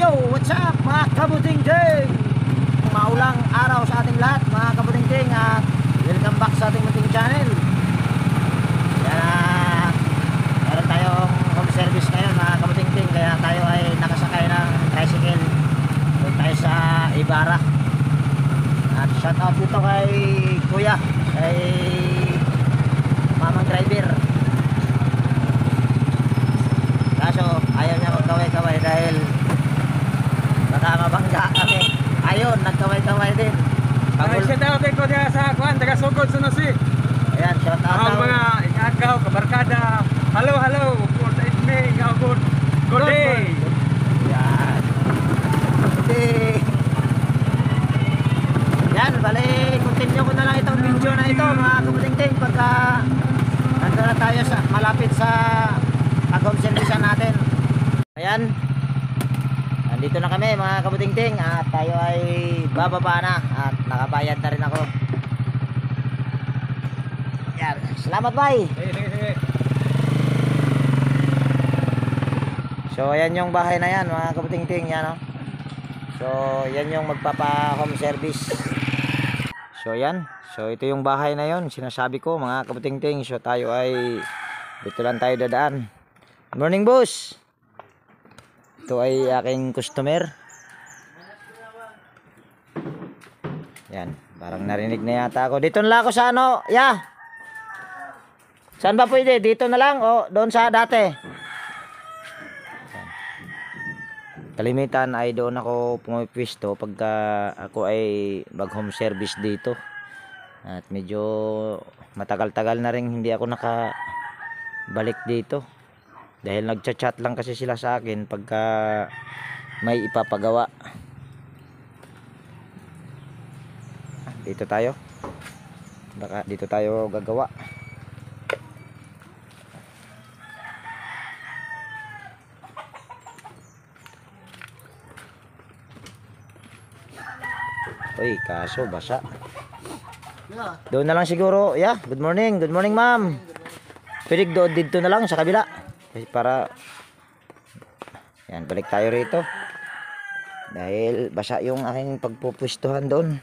What's up mga kabuting-ting? Maulang araw sa ating lahat mga kabuting-ting at welcome back sa ating munting channel. Yan, meron tayong home service ngayon mga kabuting-ting, kaya tayo ay nakasakay ng tricycle. Doon tayo sa Ibarra. At shout out dito kay Kuya, kay mamang driver. Kaso ayaw niya magkaway-kaway dahil baka mabangga kami. Ayun, nagkaway-kaway din. Ay, shout out ko niya sa Kwan, taga Sugod, Sunusi. Ayan, shout out Ang mga ingagaw, kabarkada. Hello, hello. Good evening, good day. Yan. Yan, bali, continue ko na lang itong video na ito mga kabuting-ting pagka nandun na tayo sa, malapit sa pag-home service natin. Ayan, nandito na kami mga kabuting-ting at tayo ay bababa na at nakabayad na rin ako. Yan, salamat bye. Sige. So ayan yung bahay na yan mga kabuting-ting, yan, oh. So yan yung magpapa home service. So yan, so ito yung bahay na yon, sinasabi ko mga kabuting-ting. So tayo ay dito lang tayo dadaan. Good morning boss. Ito ay aking customer. Yan, parang narinig na yata ako. Dito na lang ako sa ano, yeah. Saan ba pwede? Dito na lang o doon sa dati? Kalimitan ay doon ako pumipwisto pagka ako ay mag home service dito. At medyo matagal-tagal na rin hindi ako nakabalik dito. Dahil nagchat-chat lang kasi sila sa akin pagka may ipapagawa. Dito tayo. Baka dito tayo gagawa. Uy, kaso basa. Doon na lang siguro. Yeah, good morning. Good morning, ma'am. Pwede doon dito na lang sa kabila. Para yan, balik tayo rito. Dahil basa yung aking pagpupwestuhan doon.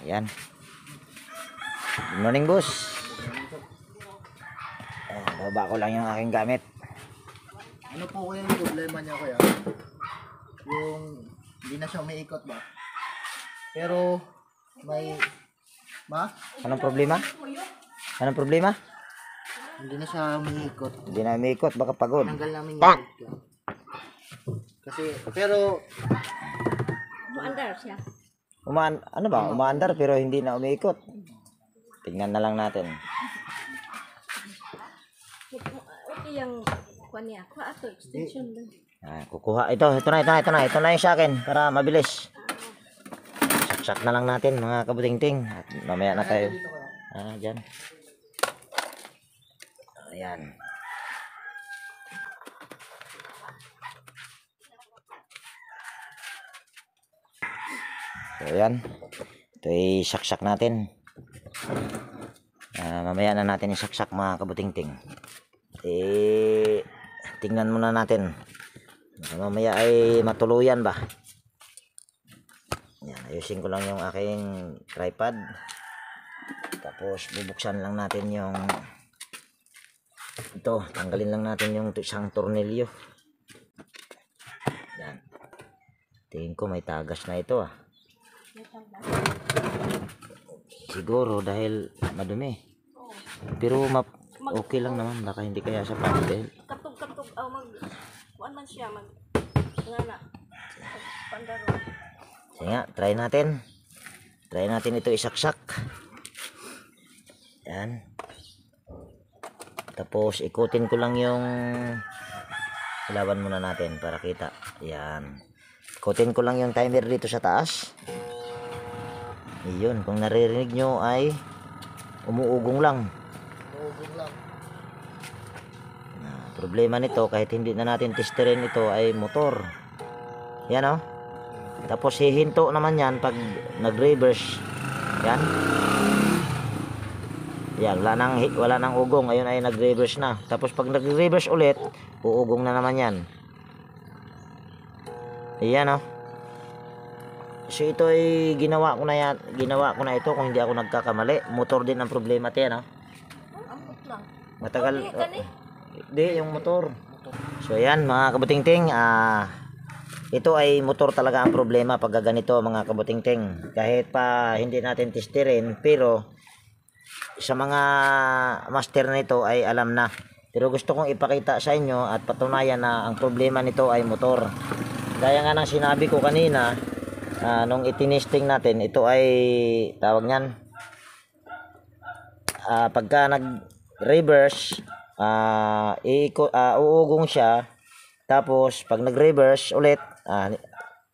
Yan. Good morning, boss. Baba ko lang yung aking gamit. Ano po kaya yung problema niya kuya? Yung hindi na siya umiikot ba? Pero may Anong problema? Anong problema? hindi na siya umiikot. Hindi na umiikot, baka pagod. Tanggal namin yung ikot. Kasi pero Umaandar siya. Ano ba? Umaandar pero hindi na umiikot. Tingnan na lang natin. Okay yung kuha niya. Kuha ito, extension lang. Kukuha. Ito na yung sa akin para mabilis. Saksak na lang natin mga kabuting-ting. At mamaya na tayo. Dyan. Ayan. So ayan. Ito ay saksak natin. Mamaya na natin isaksak mga kabuting-ting. Tingnan muna natin. Mamaya ay matuluyan ba. Yan, ayusin ko lang yung aking tripod. Tapos bubuksan lang natin yung ito, tanggalin lang natin yung isang tornilyo. Yan. Tingin ko may tagas na ito ah. Siguro dahil madumi. Pero okay lang naman, baka hindi kaya sa dahil Katog-katog kuan man siya ngana. Pandaro. sige nga, try natin. Try natin ito isaksak. Yan. Tapos ikutin ko lang yung ilawan muna natin para kita. Yan. Ikutin ko lang yung timer dito sa taas. Iyon, kung naririnig nyo ay umuugong lang. Problema nito kahit hindi na natin testerin ito ay motor. Yan oh. Tapos hihinto naman yan pag nag-reverse. Yan. Yan, wala nang ugong. Ayun ay nag-reverse na. Tapos pag nag-reverse ulit, uugong na naman yan. Ayan oh. So ito ay ginawa ko na ito kung hindi ako nagkakamali. Motor din ang problema tiyan oh. Ambot lang. Matagal. Okay, kani? Hindi, yung motor. So ayan mga kabutingting, ito ay motor talaga ang problema pag ganito mga kabutingting. Kahit pa hindi natin testirin, pero sa mga master nito ay alam na. Pero gusto kong ipakita sa inyo at patunayan na ang problema nito ay motor. Gaya nga ng sinabi ko kanina, nung itinesting natin, ito ay tawag niyan, pagka nag-reverse, uugong siya. Tapos pag nag-reverse ulit,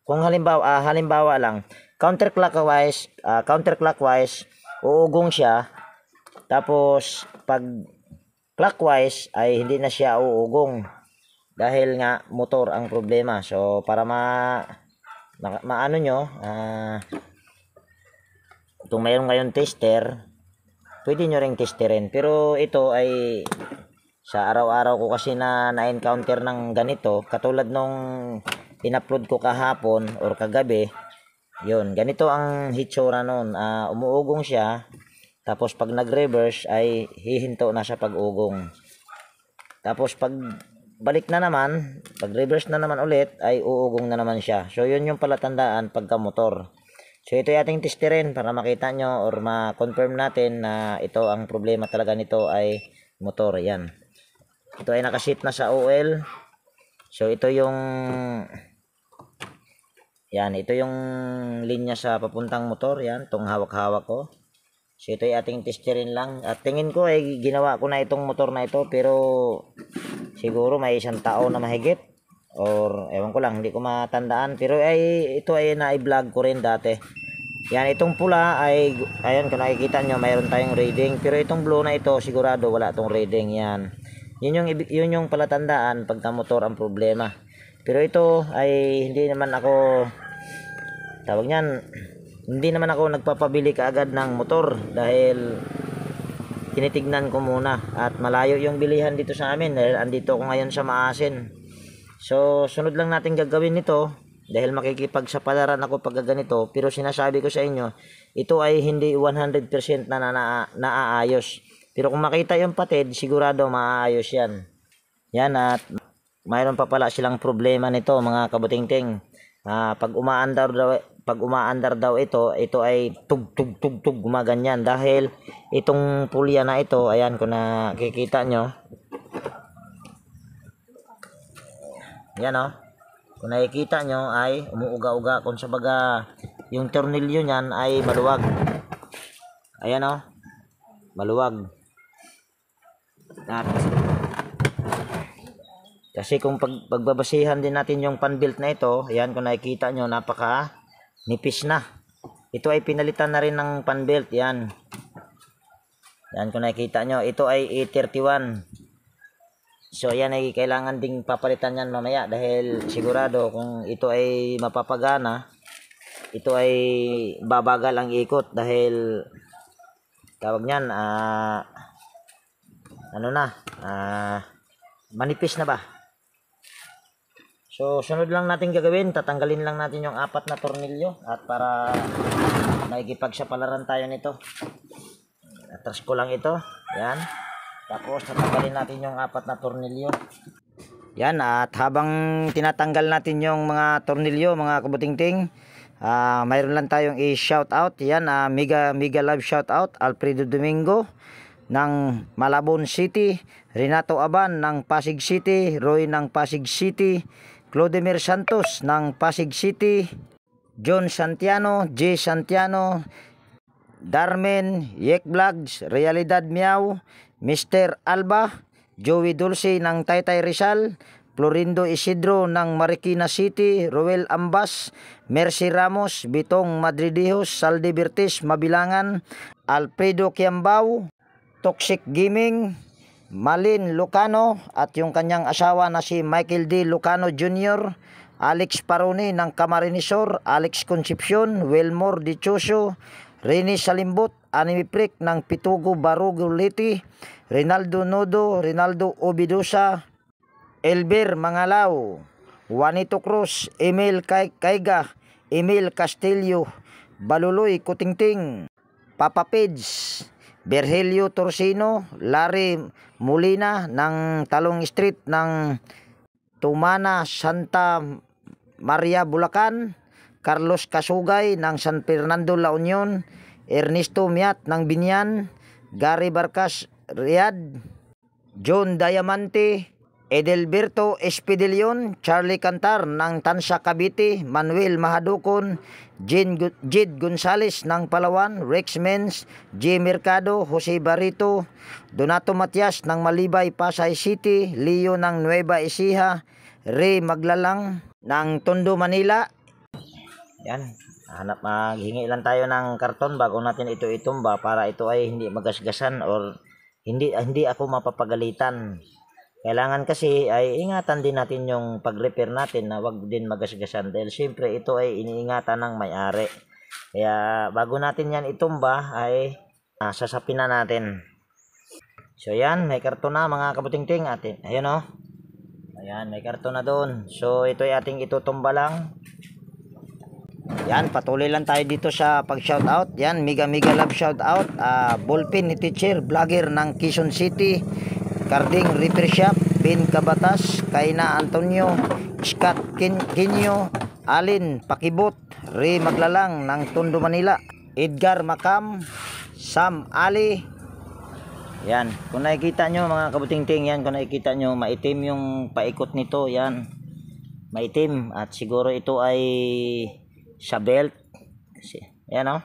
kung halimbawa lang counterclockwise, uugong siya. Tapos pag clockwise ay hindi na siya uugong dahil nga motor ang problema. So para maano nyo, kung mayroon ngayon tester, pwede nyo ring testerin. Pero ito ay sa araw-araw ko kasi na-encounter ng ganito, katulad nung in-upload ko kahapon or kagabi. Yun, ganito ang hitsura nun. Umuugong siya, tapos pag nag-reverse ay hihinto na siya pag-ugong. Tapos pag balik na naman, pag reverse na naman ulit ay uugong na naman siya. So yun yung palatandaan pagka motor. So ito yung ating testerin para makita nyo or ma-confirm natin na ito ang problema talaga nito ay motor. Yan. Ito ay nakasit na sa oil. So ito yung ito yung linya sa papuntang motor. Yan, itong hawak-hawak ko. So ito ay ating testerin lang. At tingin ko ay ginawa ko na itong motor na ito, pero siguro may isang taon na mahigit. Or ewan ko lang, hindi ko matandaan. Pero ito ay na-vlog ko rin dati. Yan, itong pula ay, ayun kung nakikita nyo, mayroon tayong reading. Pero itong blue na ito, sigurado wala itong reading. Yan. Yun yung palatandaan pagka motor ang problema. Pero ito ay hindi naman ako, tawag niyan, hindi naman ako nagpapabili kaagad ng motor dahil tinitignan ko muna at malayo yung bilihan dito sa amin dahil andito ako ngayon sa Maasin. So sunod lang natin gagawin nito dahil makikipagsapalaran ako pag ganito, pero sinasabi ko sa inyo, ito ay hindi 100% na naaayos. Pero kung makita yung patid, sigurado maayos yan. Yan, at mayroon pa pala silang problema nito mga kabutingting. Pag umaandar daw ito ay tug gumaganyan dahil itong pulya na ito, ayan kung nakikita nyo. Yan oh. Kung nakikita nyo ay umuuga-uga, kung sabaga yung tornilyo niyan ay maluwag. Ayan oh. Maluwag. At kasi kung pagbabasihan din natin yung pan-built na ito, ayan kung nakikita nyo, napaka nipis na. Ito ay pinalitan na rin ng pan-built, yan. Yan kung nakikita nyo, ito ay A31. So yan ay kailangan ding papalitan yan mamaya dahil sigurado kung ito ay mapapagana, ito ay babagal ang ikot dahil tawag nyan, manipis na ba? So, sunod lang natin gagawin, tatanggalin lang natin yung 4 na tornilyo at para makikipagsapalaran tayo nito. Atras ko lang ito, yan. Tapos tatanggalin natin yung 4 na tornilyo. Yan, at habang tinatanggal natin yung mga tornilyo, mga kabutingting, mayroon lang tayong i-shout out. Yan, mega love shout out Alfredo Domingo ng Malabon City, Renato Aban ng Pasig City, Roy ng Pasig City, Clodemir Santos ng Pasig City, John Santiano, J. Santiano, Darmen, Yek Vlogs, Realidad Miao, Mr. Alba, Joey Dulce ng Taytay Rizal, Florindo Isidro ng Marikina City, Roel Ambas, Mercy Ramos, Bitong Madridijos, Saldi Bertis, Mabilangan, Alfredo Kiambao, Toxic Gaming, Malin Lucano at yung kanyang asawa na si Michael D. Lucano Jr., Alex Paroni ng Camarinesor, Alex Concepcion, Wilmore Dichoso, Rene Salimbot, Anime Prick ng Pitugo Barugo Liti, Rinaldo Nodo, Rinaldo Obidosa, Elber Mangalaw, Juanito Cruz, Emil Kaiga, Emil Castillo, Baluloy Kutingting, Papa Page, Virgilio Torsino, Larry Molina ng Talong Street ng Tumana, Santa Maria, Bulacan, Carlos Kasugay ng San Fernando, La Union, Ernesto Miat ng Binyan, Gary Barcas, Riyadh, John Diamante, Edelberto Espidilion, Charlie Cantar ng Tansa, Cavite, Manuel Mahadukon, Jed Gonzales ng Palawan, Rex Mens, J. Mercado, Jose Barito, Donato Matias ng Malibay, Pasay City, Leo ng Nueva Ecija, Ray Maglalang ng Tondo, Manila. Yan, maghingi lang tayo ng karton bago natin ito itumba para ito ay hindi magasgasan or hindi ako mapapagalitan. Kailangan kasi ay ingatan din natin yung pag-repair natin na wag din magasgasan dahil siyempre ito ay iniingatan ng may-ari. Kaya bago natin yan itumba ay sasapin na natin. So yan, may karton na mga kabutingting atin. Ayun o. Ayan, may karton na doon. So ito ay ating itutumba lang. Yan, patuloy lang tayo dito sa pag-shoutout. Yan, mega love shoutout. Ballpen ni teacher, vlogger ng Quezon City, Carding Repair Shop, Ben Cabatas, Kaina Antonio, Scott Kinyo, Alin Pakibot, Ray Maglalang ng Tondo, Manila, Edgar Macam, Sam Ali. Yan, kung nakikita nyo mga kabutingting, yan, kung nakikita nyo, maitim yung paikot nito, yan, maitim, at siguro ito ay sa belt, kasi, yan o,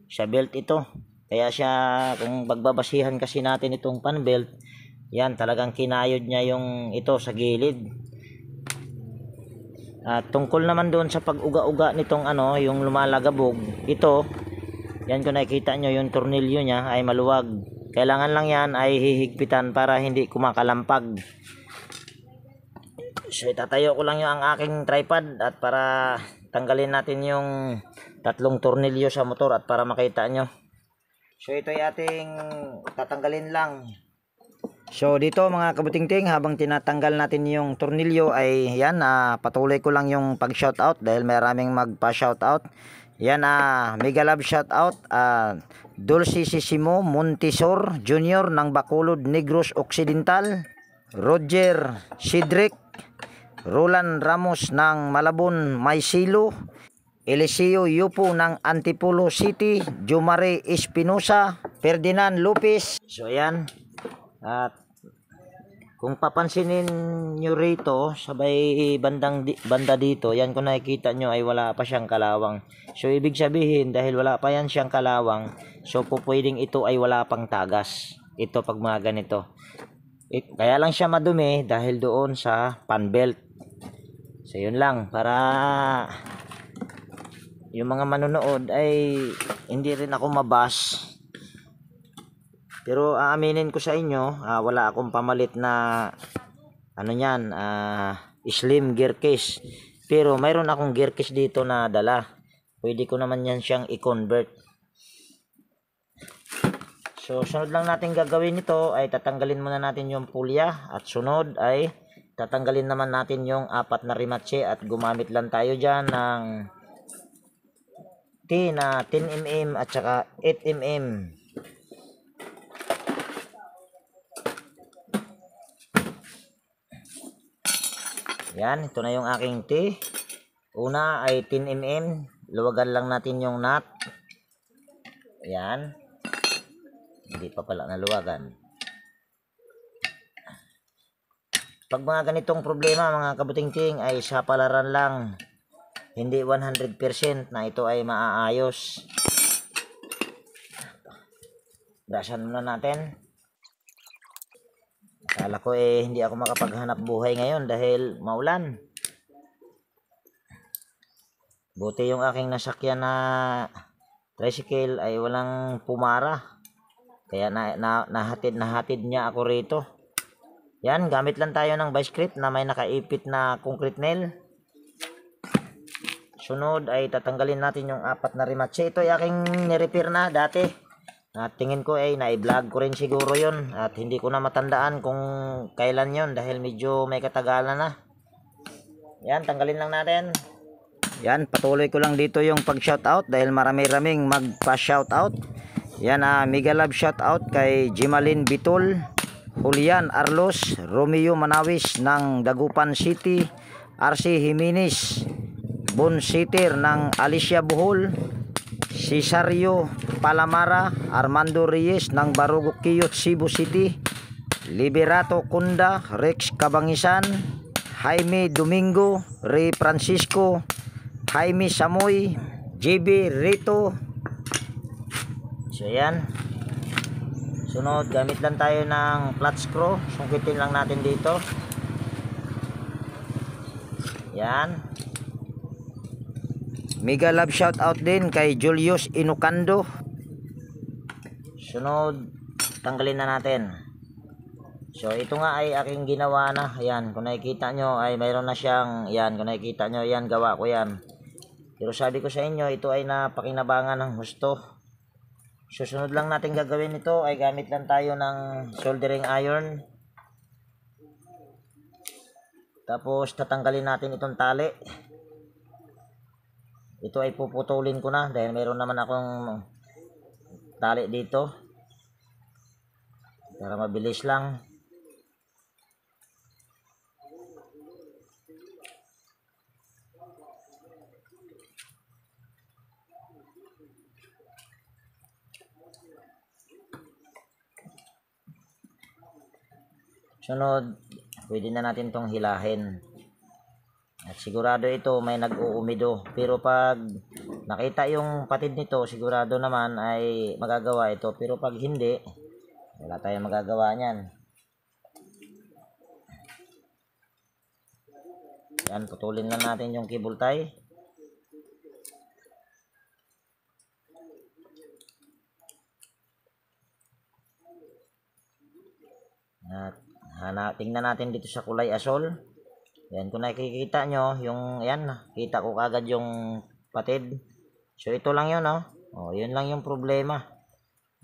sa belt ito, kaya siya, kung bagbabasihan kasi natin itong pan belt, yan, talagang kinayod niya yung ito sa gilid. At tungkol naman doon sa pag-uga-uga nitong ano, yung lumalagabog, ito, yan kung nakikita nyo, yung tornilyo niya ay maluwag. Kailangan lang yan ay hihigpitan para hindi kumakalampag. So itatayo ko lang yung ang aking tripod at para tanggalin natin yung tatlong tornilyo sa motor at para makita nyo. So ito ay ating tatanggalin lang. So dito mga kabutingting, habang tinatanggal natin yung tornilyo ay yan, patuloy ko lang yung pag shoutout dahil maraming magpa shoutout. Yan, mega love shoutout, Dulce Sisimo Montisor Jr. ng Bacolod, Negros Occidental, Roger Sidric, Roland Ramos ng Malabon, Maysilo, Eliseo Yupo ng Antipolo City, Jumare Espinosa, Ferdinand Lopez. So yan. At kung papansinin nyo rito, sabay banda dito, yan kung nakikita nyo ay wala pa siyang kalawang. So ibig sabihin, dahil wala pa yan siyang kalawang, so pwedeng ito ay wala pang tagas. Ito pag mga ganito. Kaya lang siya madumi dahil doon sa pan belt. So yun lang, para yung mga manonood ay hindi rin ako mabas. Pero aaminin ko sa inyo, wala akong pamalit na ano yan, slim gear case. Pero mayroon akong gear case dito na dala. Pwede ko naman yan siyang i-convert. So sunod lang natin gagawin nito ay tatanggalin muna natin yung pulya. At sunod ay tatanggalin naman natin yung 4 na rimatche. At gumamit lang tayo dyan ng T na 10mm at saka 8mm. Yan, ito na yung aking T. Una ay 10mm. Luwagan lang natin yung nut. Yan. Hindi pa pala naluwagan. Pag mga ganitong problema mga kabutingting ay sa palaran lang. Hindi 100% na ito ay maaayos. Brasan muna natin. Akala ko hindi ako makapaghanap buhay ngayon dahil maulan. Buti yung aking nasakyan na tricycle ay walang pumara. Kaya nahatid niya ako rito. Yan, gamit lang tayo ng vice grip na may nakaipit na concrete nail. Sunod ay tatanggalin natin yung 4 na rimatche. Ito ay aking nirepair na dati. At tingin ko ay na-vlog ko rin siguro yun. At hindi ko na matandaan kung kailan yun dahil medyo may katagalan na. Yan, tanggalin lang natin. Yan, patuloy ko lang dito yung pag-shoutout dahil marami-raming magpa-shoutout. Yan, mega love shoutout kay Jimalin Bitul, Julian Arlos, Romeo Manawis ng Dagupan City, RC Jimenez, Bon Sitter ng Alicia Bohol, Cesario Palamara, Armando Reyes ng Barugok Kiyot, Cebu City, Liberato Kunda, Rex Cabangisan, Jaime Domingo, Ray Francisco, Jaime Samoy, JB Rito. So yan. Sunod, gamit lang tayo ng flat screw. Sungkitin lang natin dito. Yan. Mega love shout out din kay Julius Inukando. Sunod, tanggalin na natin. So ito nga ay aking ginawa na. Ayan, kung nakikita nyo ay mayroon na siyang, yan, kung nakikita nyo, yan, gawa ko yan. Pero sabi ko sa inyo, ito ay napakinabangan ng husto. Susunod lang natin gagawin ito ay gamit lang tayo ng soldering iron. Tapos tatanggalin natin itong tali. Ito ay puputulin ko na dahil meron naman akong tali dito. Para mabilis lang. Sunod, pwede na natin tong hilahin. At sigurado ito may nag-uumido. Pero pag nakita yung patid nito, sigurado naman ay magagawa ito. Pero pag hindi, wala tayong magagawa niyan. Yan, putulin lang natin yung cable tie. At tingnan natin dito sa kulay asol. Yan, kung nakikita nyo, yung, yan, kita ko kagad yung patid. So, ito lang yun, oh. Oh, yun lang yung problema.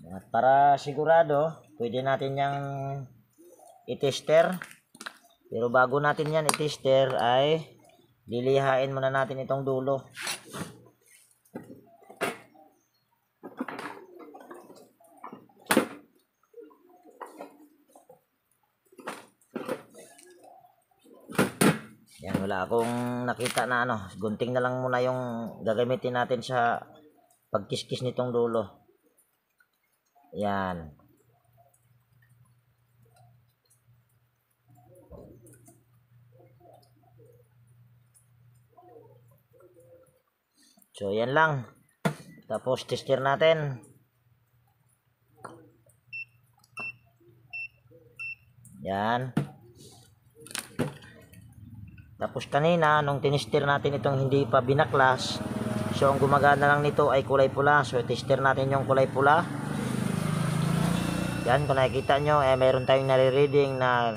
At para sigurado, pwede natin yung i-tester. Pero bago natin yan i-tester, ay lilihain muna natin itong dulo. Yan, wala akong nakita na ano. Gunting na lang muna yung gagamitin natin sa pagkiskis nitong dulo. Yan. So, yan lang. Tapos, tester natin. Yan. Tapos kanina, nung tinister natin itong hindi pa binaklas, so ang gumagana lang nito ay kulay pula. So tester natin yung kulay pula. Yan, kung nakikita nyo, mayroon tayong nare-reading na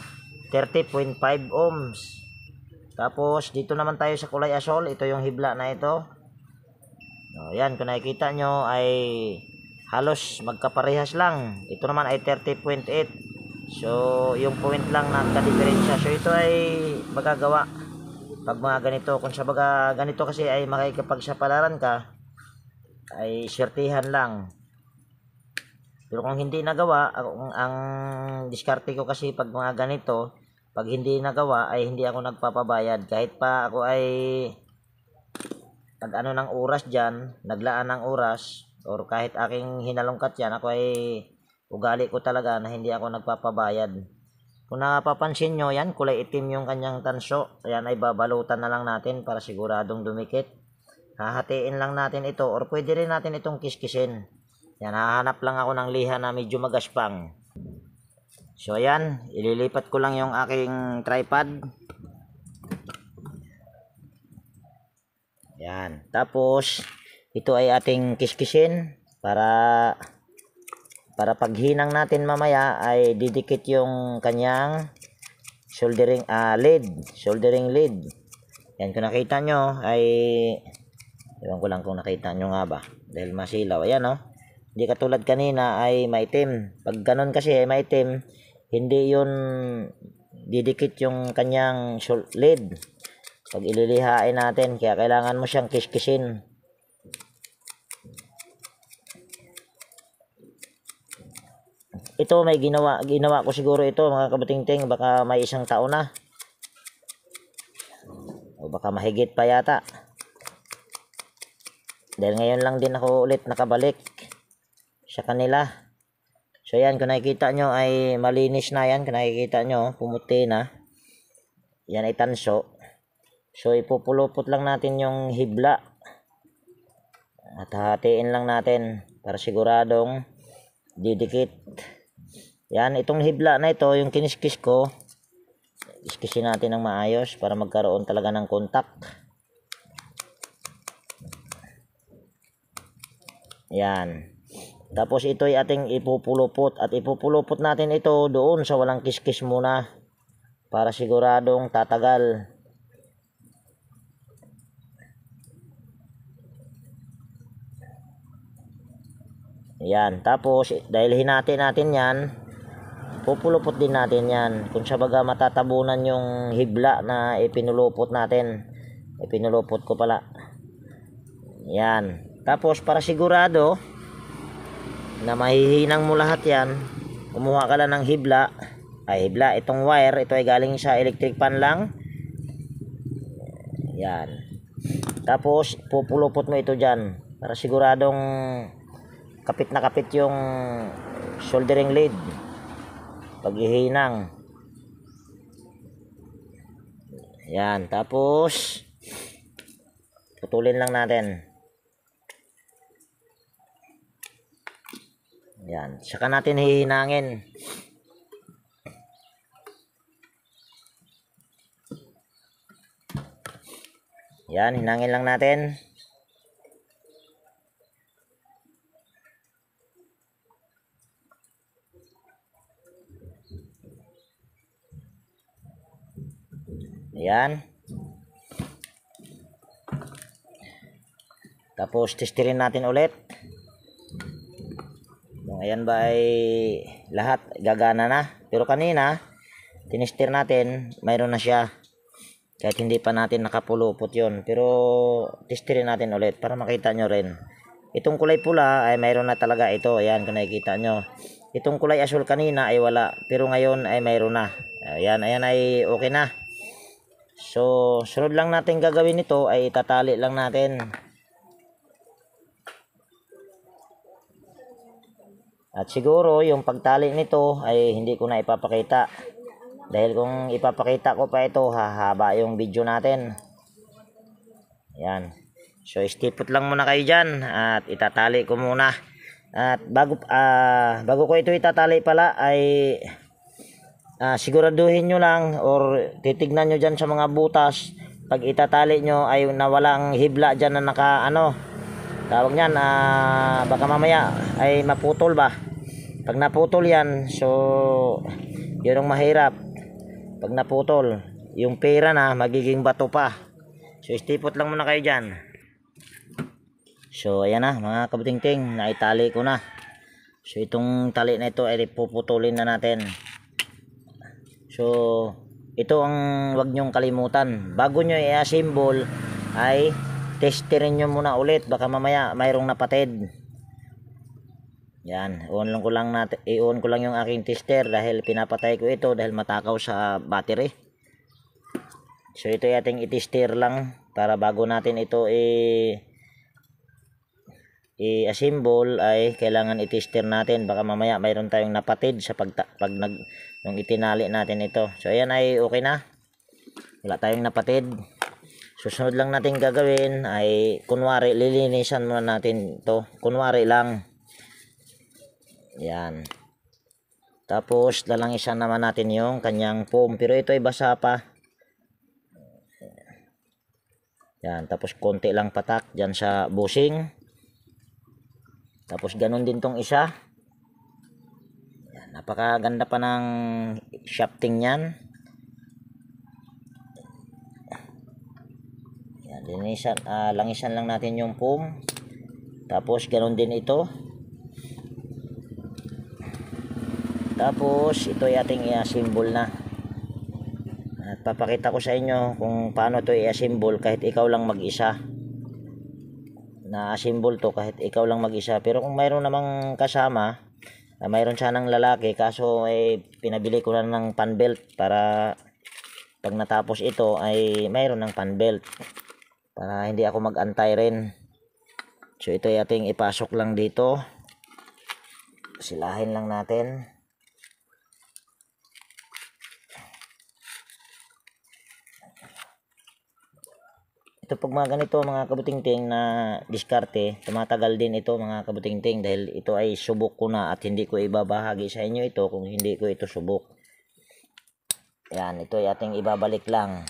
30.5 ohms. Tapos dito naman tayo sa kulay asol, ito yung hibla na ito. So, yan, kung nakikita nyo ay halos magkaparehas lang. Ito naman ay 30.8. So yung point lang na ka-diferensya. So ito ay magagawa pag mga ganito. Kung sa baga ganito kasi ay makikipagsapalan ka, ay swertihan lang. Pero kung hindi nagawa, ang diskarte ko kasi pag mga ganito, pag hindi nagawa ay hindi ako nagpapabayad. Kahit pa ako ay nag-ano ng oras dyan, naglaan ng oras, or kahit aking hinalungkat yan, ako ay ugali ko talaga na hindi ako nagpapabayad. Kung napapansin nyo, yan, kulay itim yung kanyang tanso. Ayan, ay babalutan na lang natin para siguradong dumikit. Hahatiin lang natin ito, or pwede rin natin itong kiskisin. Yan, hahanap lang ako ng liha na medyo magaspang. So, ayan, ililipat ko lang yung aking tripod. Yan, tapos, ito ay ating kiskisin para paghinang natin mamaya ay didikit yung kanyang soldering lead. Yan, kung nakita nyo ay ewan ko lang kung nakita nyo nga ba dahil masilaw. Ayan, oh. Hindi katulad kanina ay maitim. Pag ganun kasi ay maitim, hindi yun didikit yung kanyang lid. Pag ililihain natin, kaya kailangan mo siyang kiskisin. Ito may ginawa ko siguro ito mga kabatingting, baka may 1 taon na. O baka mahigit pa yata. Dahil ngayon lang din ako ulit nakabalik sa kanila. So yan, kung nakikita nyo ay malinis na yan. Kung nakikita nyo, pumuti na. Yan ay tanso. So ipupulupot lang natin yung hibla. At hatiin lang natin para siguradong didikit. Yan, itong hibla na ito, yung kiniskis ko, iskisin natin ng maayos para magkaroon talaga ng kontak. Yan. Tapos ito ay ating ipupulupot at ipupulupot natin ito doon sa walang kiskis muna para siguradong tatagal. Yan. Tapos dahil hinati natin yan, pupulupot din natin yan. Kung sa baga matatabunan yung hibla na ipinulupot natin. Ipinulupot ko pala. Yan. Tapos para sigurado na mahihinang mo lahat yan, kumuha ka lang ng hibla. Ay hibla, itong wire, ito ay galing sa electric pan lang. Yan. Tapos pupulupot mo ito dyan para siguradong kapit na kapit yung soldering lead paghihinang. Yan, tapos putulin lang natin. Yan, saka natin hihinangin. Yan, hinangin lang natin. Ayan. Tapos testirin natin ulit. Kung ayan ba ay lahat gagana na. Pero kanina tinestir natin, mayroon na siya. Kahit hindi pa natin nakapulupot yun. Pero testirin natin ulit para makita nyo rin. Itong kulay pula ay mayroon na talaga ito. Ayan, kung nakikita nyo. Itong kulay asul kanina ay wala. Pero ngayon ay mayroon na. Ayan, ayan ay okay na. So, sunod lang natin gagawin ito ay itatali lang natin. At siguro yung pagtali nito ay hindi ko na ipapakita. Dahil kung ipapakita ko pa ito, hahaba yung video natin. Yan. So, istipot lang muna kayo dyan at itatali ko muna. At bago ko ito itatali pala ay siguraduhin nyo lang or titignan nyo dyan sa mga butas. Pag itatali nyo ay nawalang hibla dyan na naka tawag nyan, baka mamaya ay maputol ba. Pag naputol yan, so yun ang mahirap. Pag naputol, yung pera na magiging bato pa. So istipot lang muna kayo dyan. So ayan na mga kabutingting, naitali ko na. So itong tali na ito ay puputulin na natin. So ito ang wag nyong kalimutan. Bago nyo i-assemble ay testerin nyo muna ulit. Baka mamaya mayroong napatid. Yan, i-on ko lang yung aking tester dahil pinapatay ko ito dahil matakaw sa battery. So ito ay ating i-tester lang para bago natin ito i-assemble ay kailangan i-tester natin. Baka mamaya mayroon tayong napatid sa nung itinali natin ito. So ayan ay okay na. Wala tayong napatid. Susunod lang natin gagawin ay kunwari lilinisan muna natin ito. Kunwari lang. Yan. Tapos lalangisan naman natin yung kanyang foam. Pero ito ay basa pa. Yan. Tapos konti lang patak dyan sa bushing. Tapos ganun din tong isa. Yan. Napakaganda pa ng shafting yan. Yan. Langisan lang natin yung foam. Tapos ganun din ito. Tapos ito ay ating i-assemble na. At papakita ko sa inyo kung paano ito i-assemble kahit ikaw lang mag-isa. Na-assemble to kahit ikaw lang mag-isa. Pero kung mayroon namang kasama, mayroon sanang lalaki, kaso ay pinabili ko na ng fan belt para pag natapos ito ay mayroon ng fan belt para hindi ako mag-antay rin. So ito ay ating ipasok lang dito. Silahin lang natin. Ito pag mga ganito mga kabutingting na diskarte, tumatagal din ito mga kabutingting dahil ito ay subok ko na at hindi ko ibabahagi sa inyo ito kung hindi ko ito subok. Yan, ito ay ating ibabalik lang.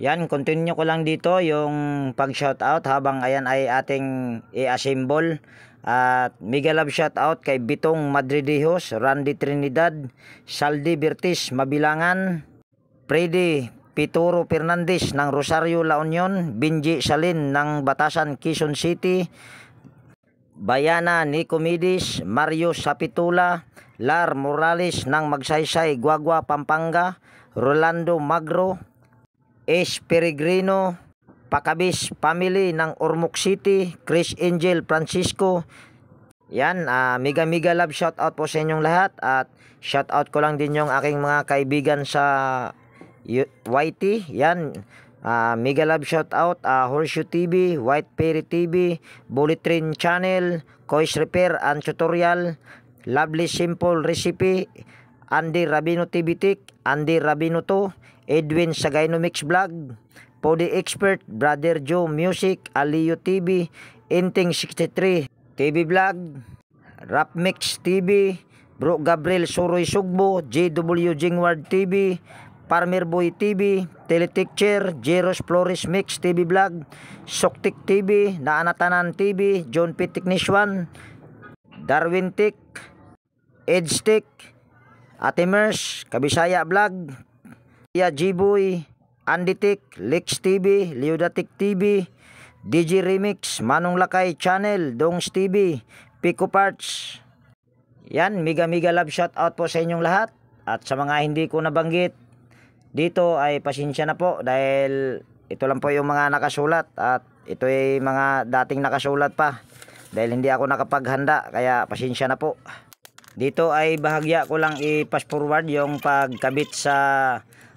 Yan, continue ko lang dito yung pag shoutout habang ayan ay ating i-assemble. At mega love shoutout kay Bitong Madridijos, Randy Trinidad, Saldi Bertis Mabilangan, Freddy Pituro Fernandez ng Rosario La Union, Binji Salin ng Batasan Quezon City, Bayana Nicomidis, Mario Sapitula, Lar Morales ng Magsaysay, Guagua, Pampanga, Rolando Magro, S. Peregrino, Pakabis Family ng Ormoc City, Chris Angel Francisco. Yan, mega love shoutout po sa inyong lahat. At shoutout ko lang din yung aking mga kaibigan sa YT. Yan, mega love shoutout Horseshoe TV, White Fairy TV, Bullet Train Channel, Kois Repair and Tutorial, Lovely Simple Recipe, Andy Rabino TV Tech, Andy Rabino 2, Edwin Sagayno Mix Vlog, Podi Expert, Brother Joe Music, Aliyo TV, Inting 63 TV Vlog, Rap Mix TV, Bro Gabriel Suroy Sugbo, JW Jingward TV, Farmer Boy TV, Teletecture, Jeros Flores Mix TV Vlog, Soktik TV, Naanatanan TV, John P. Technician, Darwin Tech, Edge Tech, Ate Mers, Kabisaya Vlog, G-Boy, Andy Tech, Lex TV, Leodatic TV, DJ Remix, Manong Lakay Channel, Dongs TV, Pico Parts. Yan, mega love shoutout po sa inyong lahat. At sa mga hindi ko nabanggit dito ay pasensya na po dahil ito lang po yung mga nakasulat at ito ay mga dating nakasulat pa dahil hindi ako nakapaghanda, kaya pasensya na po. Dito ay bahagya ko lang i-pass forward yung pagkabit sa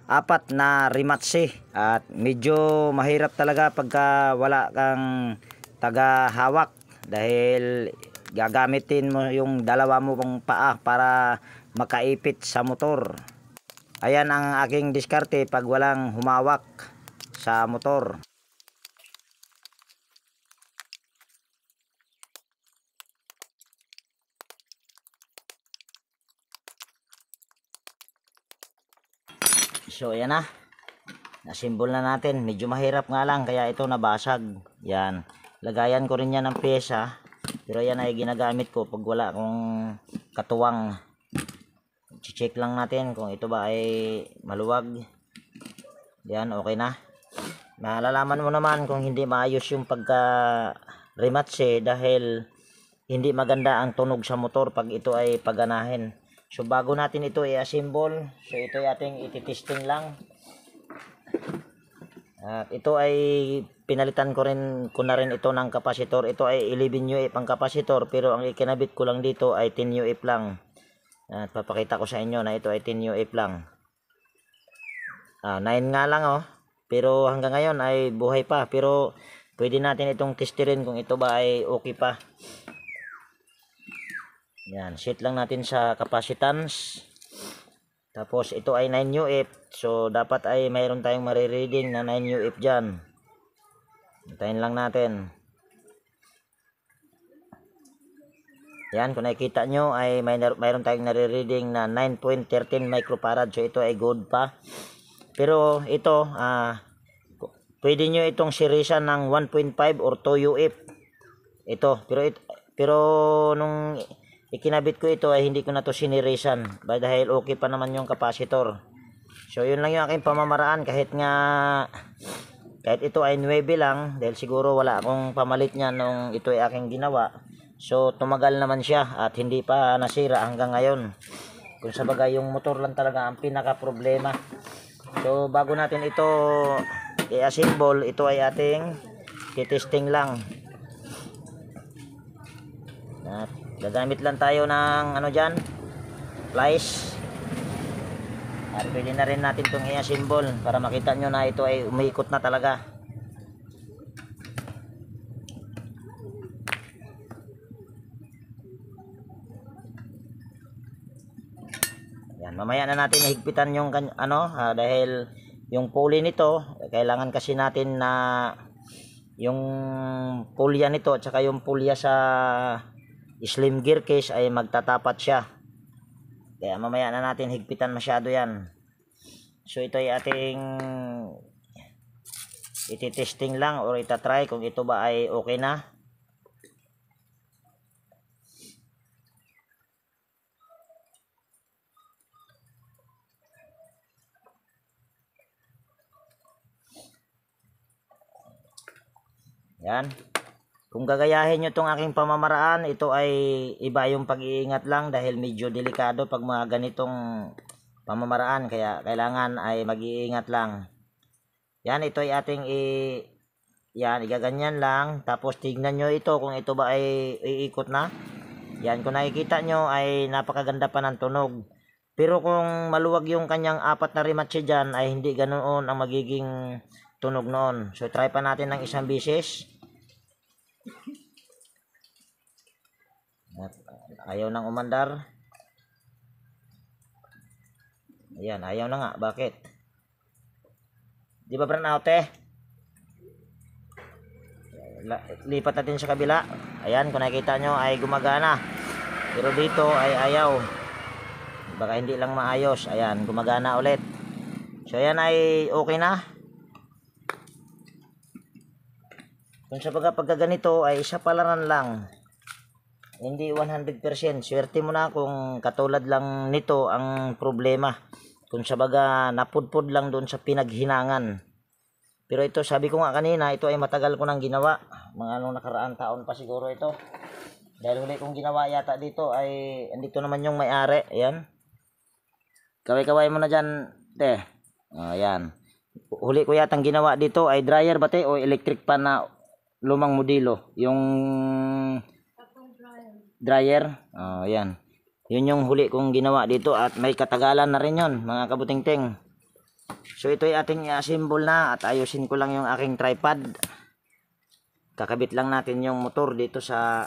apat na rematse at medyo mahirap talaga pagka wala kang taga-hawak dahil gagamitin mo yung dalawa mo pang paa para makaipit sa motor. Ayan ang aking diskarte pag walang humawak sa motor. So ayan na. Nasimbol na natin. Medyo mahirap nga lang kaya ito nabasag. Yan. Lagayan ko rin yan ng pyesa. Pero yan ay ginagamit ko pag wala akong katuwang. I-check lang natin kung ito ba ay maluwag. Yan, okay na. Malalaman mo naman kung hindi maayos yung pagka rematche dahil hindi maganda ang tunog sa motor pag ito ay paganahin. So bago natin ito i-assemble, so ito ay ating ititesting lang. At ito ay pinalitan ko na rin ito ng kapasitor. Ito ay 11 UF ang kapasitor pero ang ikinabit ko lang dito ay 10 UF lang. At papakita ko sa inyo na ito ay 10 UF lang. 9 nga lang oh. Pero hanggang ngayon ay buhay pa. Pero pwede natin itong testirin kung ito ba ay okay pa. Yan, set lang natin sa capacitance. Tapos ito ay 9 UF. So dapat ay mayroon tayong marireading na 9 UF dyan. Hintayin lang natin. Yan, kung nakikita nyo ay mayroon tayong nare-reading na 9.13 microfarad. So ito ay good pa. Pero ito, pwede nyo itong serisan ng 1.5 or 2 UF. Ito, pero nung ikinabit ko ito ay hindi ko na to sinirisan. Dahil okay pa naman yung capacitor. So yun lang yung aking pamamaraan kahit ito ay 9 lang. Dahil siguro wala akong pamalit niya nung ito ay aking ginawa. So tumagal naman siya at hindi pa nasira hanggang ngayon. Kung sa bagay yung motor lang talaga ang pinaka problema. So bago natin ito i-assemble, ito ay ating testing lang. At gagamit lang tayo ng ano dyan, plies. At pwede na rin natin itong i-assemble para makita nyo na ito ay umiikot na talaga. Yan, mamaya na natin higpitan yung dahil yung pulley nito, kailangan kasi natin na yung pulya nito at saka yung pulya sa slim gear case ay magtatapat siya. Kaya mamaya na natin higpitan masyado yan. So ito ay ating iti-testing lang or itatry kung ito ba ay okay na. Yan. Kung gagayahin nyo itong aking pamamaraan, ito ay iba yung pag-iingat lang dahil medyo delikado pag mga ganitong pamamaraan. Kaya kailangan ay mag-iingat lang. Yan, ito ay ating igaganyan lang. Tapos tignan nyo ito kung ito ba ay iikot na. Yan, kung nakikita nyo ay napakaganda pa ng tunog. Pero kung maluwag yung kanyang 4 na rimatche dyan ay hindi ganoon ang magiging tunog noon. So try pa natin ng isang bisis. At ayaw nang umandar. Ayan, ayaw na nga. Bakit? Di ba brand out eh? Lipat natin sa kabila. Ayan, kung nakikita nyo ay gumagana. Pero dito ay ayaw. Baka hindi lang maayos. Ayan, gumagana ulit. So ayan ay okay na. Kung sa pagkaganito ay isa palaran lang. Hindi 100%. Swerte mo na kung katulad lang nito ang problema. Kung sa baga napudpod lang doon sa pinaghinangan. Pero ito sabi ko nga kanina, ito ay matagal ko nang ginawa. Mga nakaraang taon pa siguro ito. Dahil huli kong ginawa yata dito ay andito naman yung may-ari. Ayan. Kaway-kaway mo na dyan. Te. Ayan. Huli ko yatang ginawa dito ay dryer ba te o electric pan na lumang modelo, yung dryer. Ayan. Yun yung huli kong ginawa dito at may katagalan na rin yun, mga kabutingting. So ito ay ating i-assemble na at ayusin ko lang yung aking tripod. Kakabit lang natin yung motor dito sa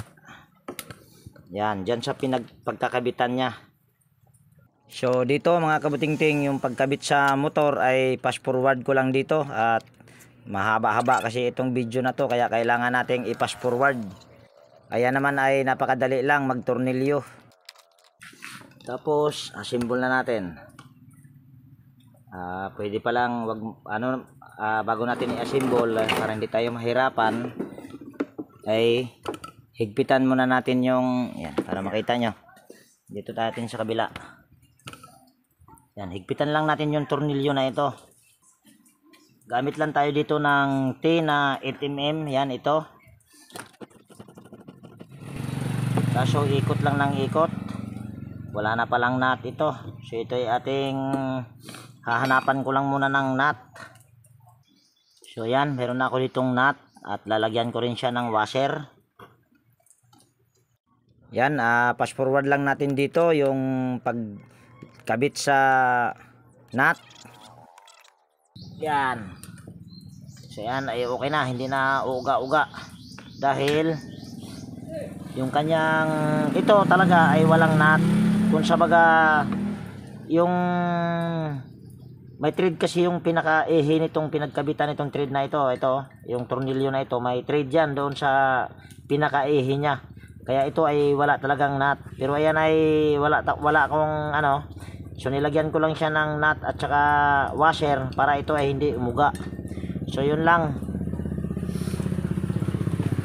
yan, dyan sa pagkakabitan niya. So dito mga kabutingting, yung pagkabit sa motor ay fast forward ko lang dito at mahaba-haba kasi itong video na to kaya kailangan nating i-fast forward. Kaya naman ay napakadali lang magtornilyo. Tapos assemble na natin. Pwede pa lang bago natin i-assemble para hindi tayo mahirapan ay higpitan muna natin yung yan para makita nyo. Dito natin sa kabila. Yan, higpitan lang natin yung tornilyo na ito. Gamit lang tayo dito ng T na 8mm. Yan, ito. Kaso ikot lang ng ikot. Wala na palang nut ito. So ito ay ating hahanapan ko lang muna ng nut. So yan, meron na ako ditong nut. At lalagyan ko rin siya ng washer. Yan, fast forward lang natin dito yung pagkabit sa nut. Yan. So yan ay okay na, hindi na uga-uga dahil yung kanyang ito talaga ay walang nut. Kung sa baga yung may thread kasi yung pinaka-ihi nitong pinagkabitan nitong thread na ito yung tornilyo na ito, may thread yan doon sa pinaka-ihi niya. Kaya ito ay wala talagang nut. Pero ayan ay wala akong so nilagyan ko lang siya ng nut at saka washer para ito ay hindi umuga. So yun lang.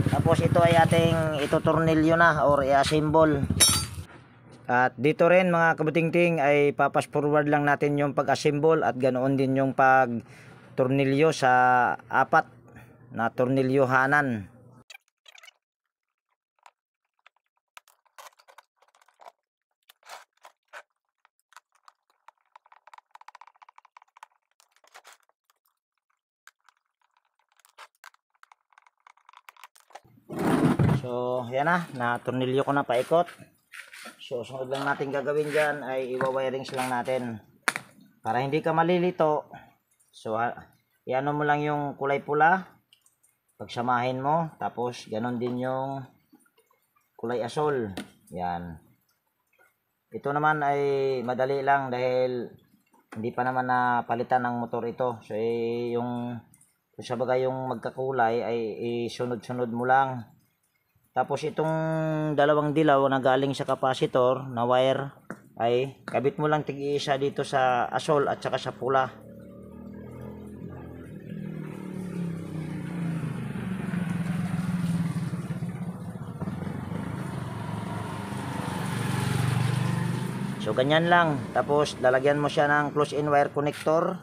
Tapos ito ay ating itutornilyo na or i-assemble. At dito rin mga kabutingting ay papas forward lang natin yung pag-assemble at ganoon din yung pag-tornilyo sa 4 na tornilyohanan. So, yan na tornilyo ko na paikot. So, sunod lang natin gagawin dyan ay iwa-wirings lang natin. Para hindi ka malilito. So, iano mo lang yung kulay pula. Pagsamahin mo. Tapos, ganon din yung kulay asol. Yan. Ito naman ay madali lang dahil hindi pa naman napalitan ng motor ito. So, yung sa bagay yung magkakulay ay isunod-sunod mo lang. Tapos itong dalawang dilaw na galing sa capacitor na wire ay kabit mo lang tig-isa dito sa asol at saka sa pula. So ganyan lang. Tapos lalagyan mo siya ng close-in wire connector.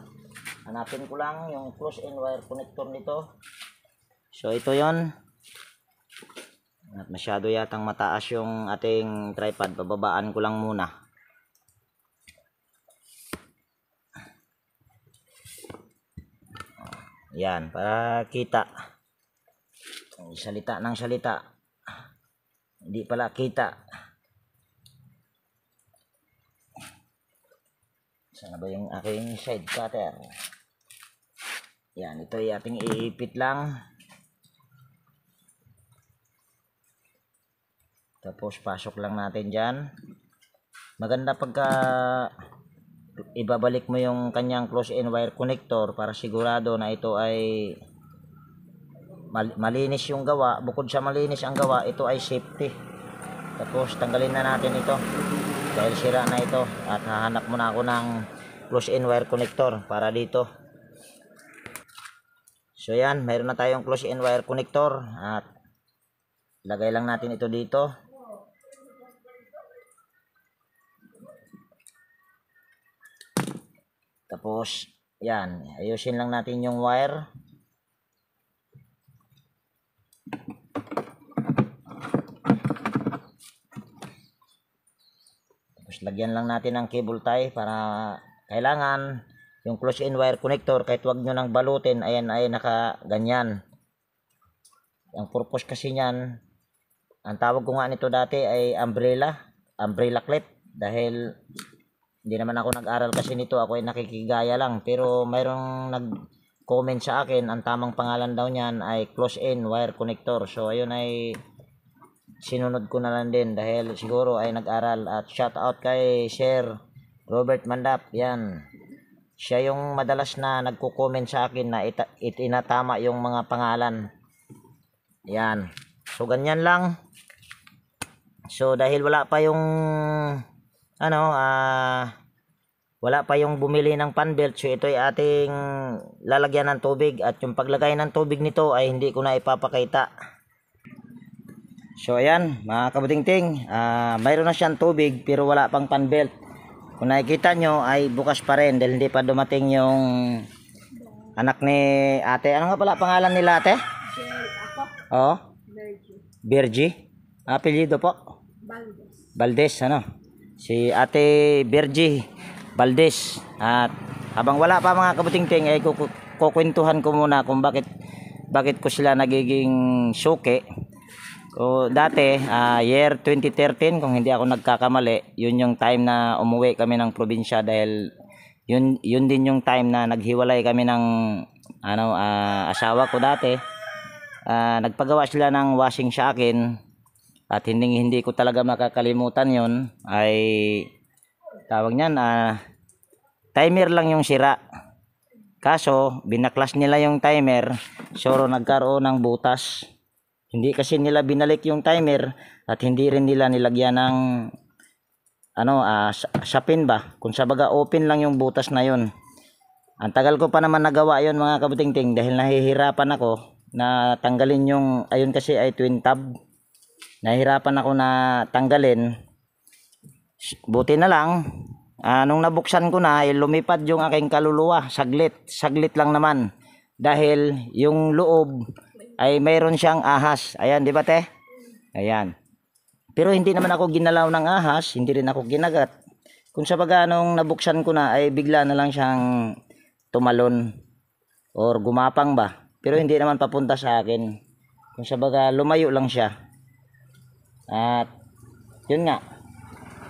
Hanapin ko lang yung close-in wire connector nito. So ito yon. At masyado yatang mataas yung ating tripod. Bababaan ko lang muna. Yan, para kita. Salita ng salita. Hindi pala kita. Saan ba yung aking side cutter? Yan, ito ay ating iipit lang. Tapos pasok lang natin dyan. Maganda pagka ibabalik mo yung kanyang close-in wire connector para sigurado na ito ay malinis yung gawa. Bukod sa malinis ang gawa, ito ay safety. Tapos tanggalin na natin ito dahil sira na ito. At hahanap muna ako ng close-in wire connector para dito. So yan, mayroon na tayong close-in wire connector. At lagay lang natin ito dito. Tapos, yan. Ayusin lang natin yung wire. Tapos, lagyan lang natin ng cable tie para kailangan yung close-in wire connector, kahit wag nyo nang balutin, ayan ay nakaganyan. Ang purpose kasi niyan, ang tawag ko nga nito dati ay umbrella clip. Dahil hindi naman ako nag-aral kasi nito, ako ay nakikigaya lang. Pero mayroong nag-comment sa akin, ang tamang pangalan daw niyan ay close-in wire connector. So ayun ay sinunod ko na lang din dahil siguro ay nag-aral. At shout out kay Sir Robert Mandap. Yan. Siya yung madalas na nagko-comment sa akin na itinatama yung mga pangalan. Yan. So ganyan lang. So dahil wala pa yung wala pa yung bumili ng pan belt, so ito ay ating lalagyan ng tubig. At yung paglagay ng tubig nito ay hindi ko na ipapakita. So ayan mga kabutingting, mayroon na siyang tubig pero wala pang pan belt. Kung nakikita nyo ay bukas pa rin dahil hindi pa dumating yung anak ni ate. Ano nga pala pangalan nila ate? Ako, Oo, Virgie. Virgie. Apelyido po? Baldes. Baldes, ano? Si ate Virgie Baldes. At habang wala pa mga kabutingting ay kukwentuhan ko muna kung bakit ko sila nagiging suki. O dati, year 2013 kung hindi ako nagkakamali, yun yung time na umuwi kami ng probinsya dahil yun din yung time na naghiwalay kami ng asawa ko dati. Nagpagawa sila ng washing sa akin at hindi ko talaga makakalimutan yun. Ay tawag niyan, timer lang yung sira. Kaso binaklas nila yung timer, so nagkaroon ng butas. Hindi kasi nila binalik yung timer at hindi rin nila nilagyan ng sa pin ba. Kung sa baga open lang yung butas na yun. Ang tagal ko pa naman nagawa yun mga kabutingting dahil nahihirapan ako na tanggalin yung, ayun kasi ay twin tab. Nahihirapan ako na tanggalin. Buti na lang, nung nabuksan ko na ay lumipad yung aking kaluluwa. Saglit lang naman. Dahil yung loob ay mayroon siyang ahas. Ayan, di ba te? Ayan. Pero hindi naman ako ginalaw ng ahas, hindi rin ako ginagat. Kung sa baga nung nabuksan ko na ay bigla na lang siyang tumalon or gumapang ba. Pero hindi naman papunta sa akin. Kung sa baga lumayo lang siya. At yun nga.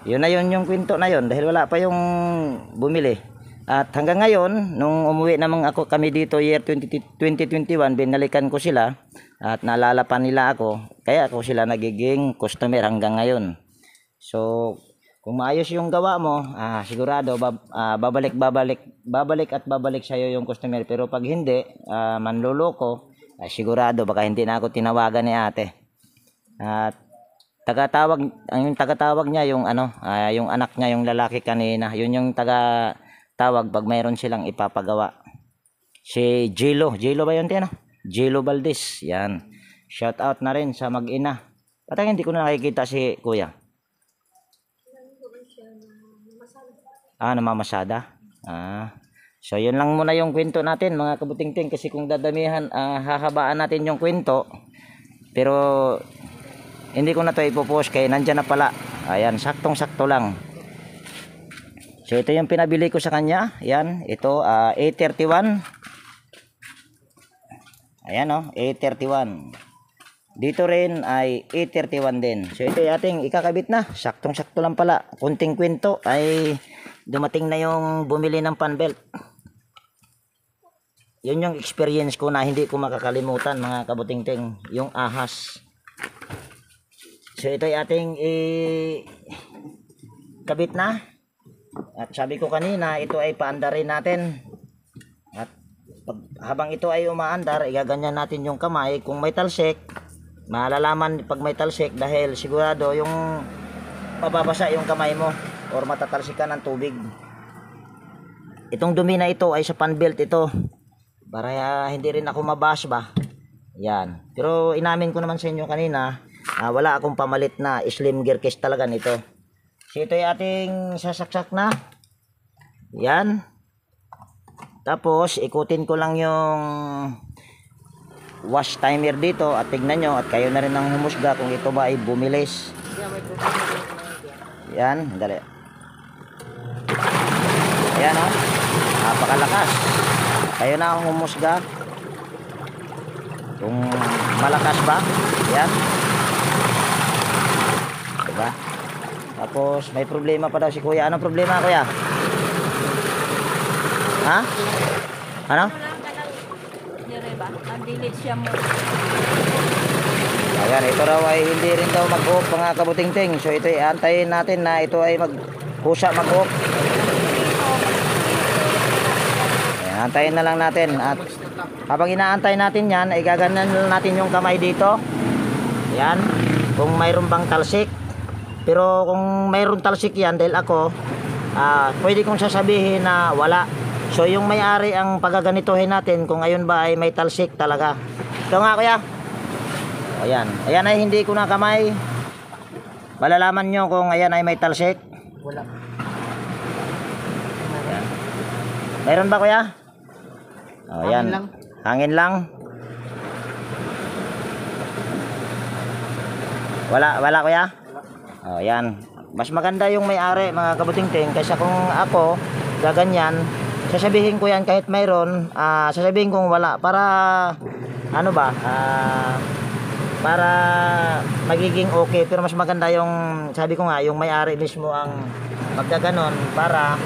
Yun na yun yung kwento na yun dahil wala pa yung bumili. At hanggang ngayon, nung umuwi naman ako kami dito year 2021, binalikan ko sila at naalala pa nila ako. Kaya ako sila nagiging customer hanggang ngayon. So, kung maayos yung gawa mo, sigurado babalik at babalik sa iyo yung customer. Pero pag hindi, manloloko, sigurado baka hindi na ako tinawagan ni ate. At yung tagatawag niya yung yung anak niya yung lalaki kanina, yun yung tagatawag pag mayroon silang ipapagawa. Si Jilo ba yun tino? Jilo Valdez, yan. Shout out na rin sa mag-ina. Patay hindi ko na nakikita si kuya. Namamasada. So yun lang muna yung kwento natin mga kabutingting, kasi kung dadamihan, hahabaan natin yung kwento. Pero hindi ko na to ipopost kaya nandyan na pala. Ayan, saktong-sakto lang. So ito yung pinabili ko sa kanya. Ayan, ito A31. Ayan A31. Dito rin ay A31 din. So ito yung ating ikakabit na. Saktong-sakto lang pala. Kunting kwento ay dumating na yung bumili ng panbelt. Yun yung experience ko na hindi ko makakalimutan mga kabutingting. Yung ahas. So ito ay ating kabit na. At sabi ko kanina, ito ay paandarin natin. At habang ito ay umaandar, igaganyan natin yung kamay. Kung may talsik, malalaman pag may talsik dahil sigurado yung mababasa yung kamay mo or matatalsikan ng tubig. Itong dumi na ito ay sa panbelt ito. Para hindi rin ako mabash ba. Yan. Pero inamin ko naman sa inyo kanina, wala akong pamalit na slim gear case talaga nito. So ito yung ating sasaksak na. Yan. Tapos ikutin ko lang yung wash timer dito at tignan nyo at kayo na rin ang humusga kung ito ba ay bumilis. Yan. Dali. Ayan napakalakas. Kayo na ang humusga kung malakas ba. Yan. Diba? Tapos may problema pa daw si kuya. Anong problema kuya? Ha? Ano? Direba, ang dilit siya mo. Ayan, ito raw ay hindi rin daw mag-off mga kabutingting. So ito ay antayin natin na ito ay magkusa mag-off. Ayan, antayin na lang natin. At habang inaantay natin yan, ay gaganan natin yung kamay dito. Ayan, kung mayroon bang talsik. Pero kung mayroon talsik yan, dahil ako, pwede kong sasabihin na wala. So yung may-ari ang pagaganituhin natin kung ayon ba ay may talsik talaga. Ito nga kuya. Ayan. Ayan ay hindi ko na kamay. Malalaman nyo kung ayan ay may talsik. Wala. Ayan. Mayroon ba kuya? O, ayan. Hangin lang. Hangin lang. Wala kuya? O, ayan. Mas maganda yung may-ari mga kabutingting kaysa kung ako gaganyan. Sasabihin ko yan kahit mayroon, sasabihin kong wala para ano ba, para magiging okay. Pero mas maganda yung sabi ko nga yung may-ari mismo ang magdaganon para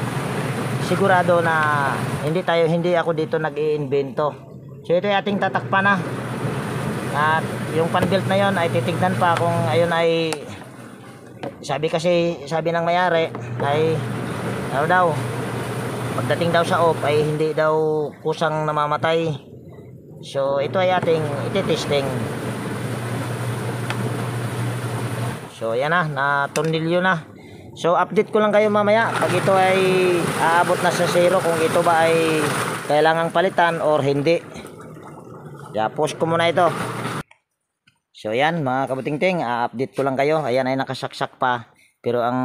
sigurado na hindi ako dito nag-iimbento. So ito yung ating tatakpan na. At yung panbelt na yon ay titignan pa kung ayun ay sabi ng may-ari ay ano daw, pagdating daw sa off ay hindi daw kusang namamatay. So ito ay ating iti-testing. So yan na tornilyo na. So update ko lang kayo mamaya pag ito ay aabot na sa zero kung ito ba ay kailangang palitan or hindi. Post ko muna ito. So yan mga kabutingting, update ko lang kayo. Ayan ay nakasaksak pa. Pero ang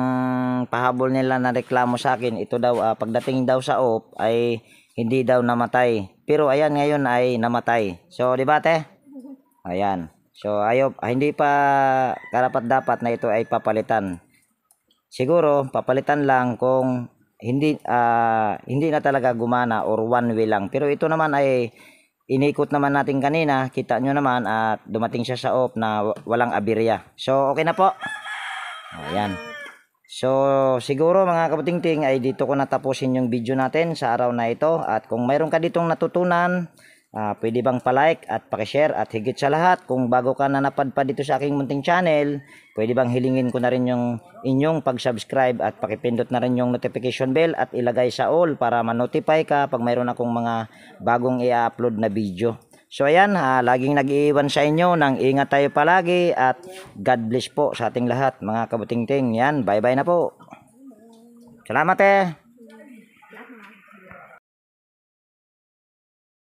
pahabol nila na reklamo sa akin, ito daw pagdating daw sa off ay hindi daw namatay. Pero ayan ngayon ay namatay. So di ba te? Ayan. So hindi pa karapat dapat na ito ay papalitan. Siguro papalitan lang kung hindi na talaga gumana or one way lang. Pero ito naman ay inikot naman natin kanina, kita nyo naman at dumating siya sa off na walang aberya. So okay na po. Ayan. So siguro mga kabutingting ay dito ko natapusin yung video natin sa araw na ito. At kung mayroon ka ditong natutunan, pwede bang palike at pakishare, at higit sa lahat, kung bago ka na napadpad dito sa aking munting channel, pwede bang hilingin ko na rin yung inyong pag-subscribe at pakipindot na rin yung notification bell at ilagay sa all para ma-notify ka pag mayroon akong mga bagong i-upload na video. So ayan, laging nag-iiwan sa inyo ng ingat tayo palagi at God bless po sa ating lahat mga kabutingting. Yan, bye bye na po. Salamat